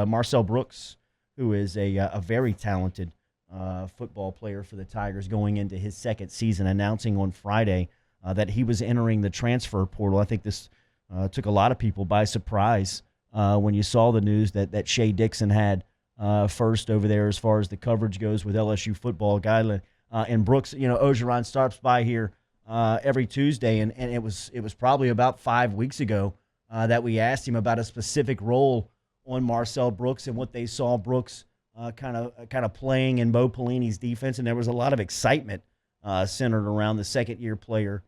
Marcel Brooks, who is a very talented football player for the Tigers going into his second season, announcing on Friday that he was entering the transfer portal. I think this took a lot of people by surprise when you saw the news that Shea Dixon had first over there as far as the coverage goes with LSU football guy. And Brooks, Ogeron stops by here every Tuesday, and it was probably about 5 weeks ago that we asked him about a specific role on Marcel Brooks and what they saw Brooks kind of playing in Bo Pelini's defense, and there was a lot of excitement centered around the second-year player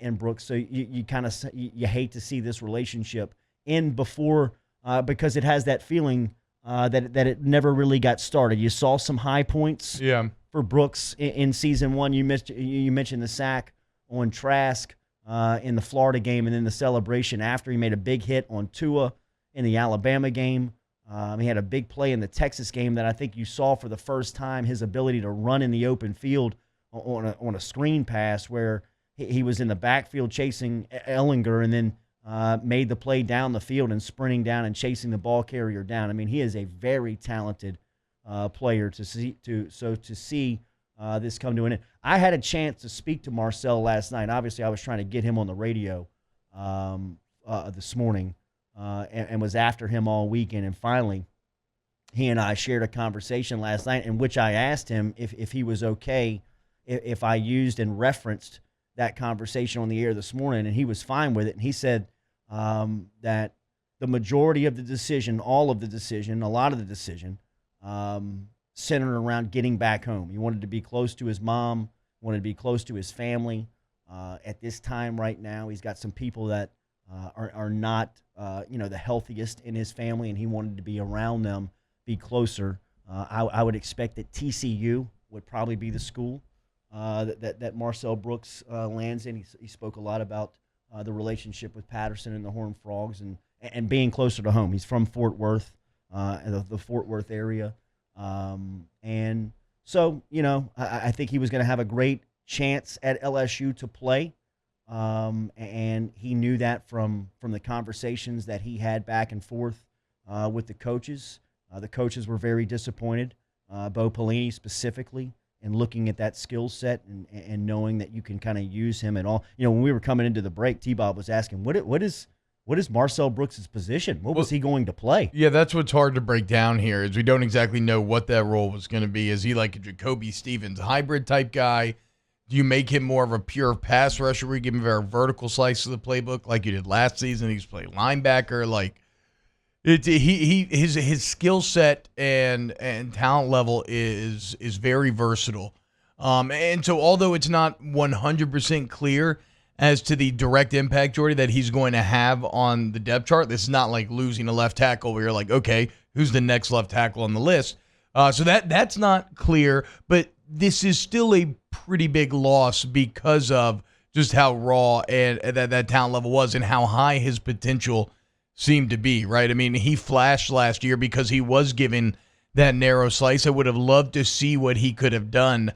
in Brooks. So you hate to see this relationship end before because it has that feeling that it never really got started. You saw some high points for Brooks in season one. You mentioned the sack on Trask in the Florida game, and then the celebration after he made a big hit on Tua in the Alabama game. He had a big play in the Texas game that I think you saw for the first time, his ability to run in the open field on a screen pass where he was in the backfield chasing Ellinger and then made the play down the field and sprinting down and chasing the ball carrier down. I mean, he is a very talented player to see this come to an end. I had a chance to speak to Marcel last night. Obviously, I was trying to get him on the radio this morning and was after him all weekend. And finally, he and I shared a conversation last night in which I asked him if he was okay if I used and referenced that conversation on the air this morning, and he was fine with it. And he said that the majority of the decision, all of the decision, a lot of the decision, centered around getting back home. He wanted to be close to his mom, wanted to be close to his family. At this time right now, he's got some people that are not, the healthiest in his family, and he wanted to be around them, be closer. I would expect that TCU would probably be the school that Marcel Brooks lands in. He spoke a lot about the relationship with Patterson and the Horned Frogs and being closer to home. He's from Fort Worth, the Fort Worth area. And so, I think he was going to have a great chance at LSU to play. And he knew that from the conversations that he had back and forth with the coaches. The coaches were very disappointed, Bo Pelini specifically, and looking at that skill set and knowing that you can kind of use him at all. When we were coming into the break, T-Bob was asking, what is Marcel Brooks' position? What was he going to play? Yeah, that's what's hard to break down here is we don't exactly know what that role was going to be. Is he like a Jacoby Stevens hybrid type guy? Do you make him more of a pure pass rusher where you give him a very vertical slice of the playbook like you did last season? He's playing linebacker. Like his skill set and talent level is very versatile. And so although it's not 100% clear as to the direct impact, Jordy, that he's going to have on the depth chart, this is not like losing a left tackle where you're like, okay, who's the next left tackle on the list? So that's not clear, but this is still a pretty big loss because of just how raw and that talent level was and how high his potential seemed to be, right? I mean, he flashed last year because he was given that narrow slice. I would have loved to see what he could have done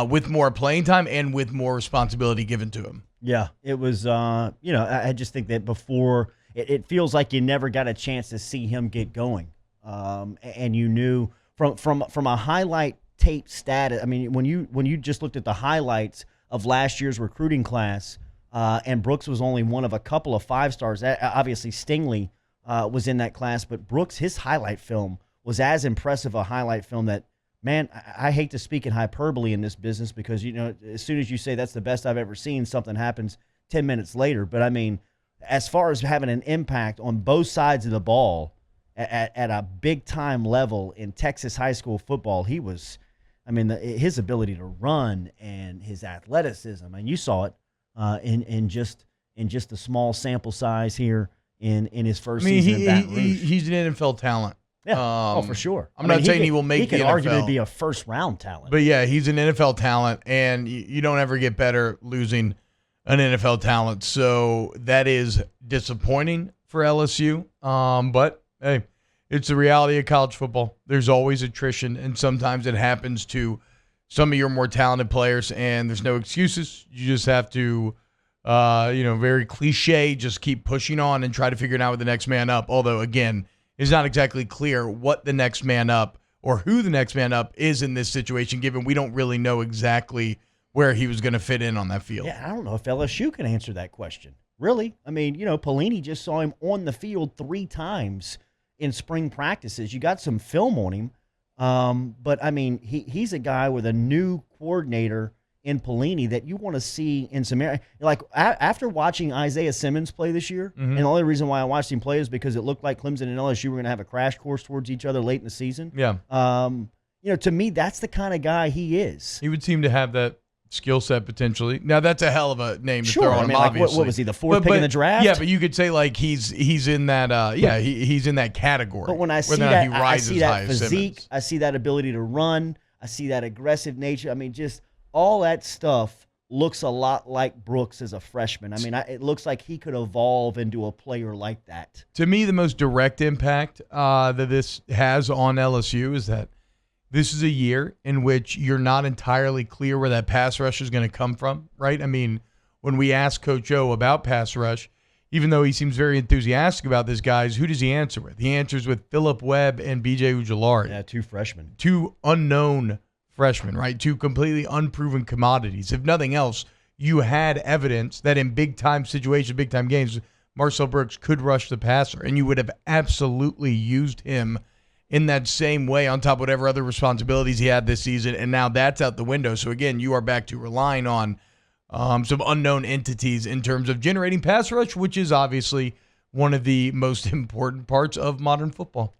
with more playing time and with more responsibility given to him. Yeah, it was, I just think that before, it feels like you never got a chance to see him get going. And you knew from a highlight tape status, I mean, when you just looked at the highlights of last year's recruiting class, and Brooks was only one of a couple of 5-stars. Obviously, Stingley was in that class, but Brooks, his highlight film was as impressive a highlight film that, man, I hate to speak in hyperbole in this business because, as soon as you say that's the best I've ever seen, something happens 10 minutes later. But, I mean, as far as having an impact on both sides of the ball at a big-time level in Texas high school football, he was – I mean, his ability to run and his athleticism, and you saw it in just the small sample size here in his first season in Baton Rouge. He's an NFL talent. Yeah, for sure. I'm not saying he will make the NFL. He could arguably be a first-round talent. But, yeah, he's an NFL talent, and you don't ever get better losing an NFL talent. So that is disappointing for LSU. But, hey, it's the reality of college football. There's always attrition, and sometimes it happens to some of your more talented players, and there's no excuses. You just have to, very cliche, just keep pushing on and try to figure it out with the next man up. Although, again, is not exactly clear what the next man up or who the next man up is in this situation, given we don't really know exactly where he was going to fit in on that field. Yeah, I don't know if LSU can answer that question. Really? I mean, Pelini just saw him on the field 3 times in spring practices. You got some film on him. But, I mean, he's a guy with a new coordinator in Pelini that you want to see in some area. Like, after watching Isaiah Simmons play this year, and the only reason why I watched him play is because it looked like Clemson and LSU were going to have a crash course towards each other late in the season. Yeah. To me, that's the kind of guy he is. He would seem to have that skill set potentially. Now, that's a hell of a name to Sure. throw on I him, mean, like, obviously. what was he, the fourth pick in the draft? Yeah, but you could say, like, he's in that, he's in that category. But when I see whether or not that, he rises I see high that as physique, Simmons. I see that ability to run, I see that aggressive nature. I mean, just all that stuff looks a lot like Brooks as a freshman. I mean, it looks like he could evolve into a player like that. To me, the most direct impact that this has on LSU is that this is a year in which you're not entirely clear where that pass rush is going to come from, right? I mean, when we ask Coach O about pass rush, even though he seems very enthusiastic about this, guys, who does he answer with? He answers with Phillip Webb and B.J. Ujulari. Yeah, 2 freshmen. 2 unknown freshmen, right? 2 completely unproven commodities. If nothing else, you had evidence that in big-time situations, big-time games, Marcel Brooks could rush the passer, and you would have absolutely used him in that same way on top of whatever other responsibilities he had this season, and now that's out the window. So, again, you are back to relying on some unknown entities in terms of generating pass rush, which is obviously one of the most important parts of modern football.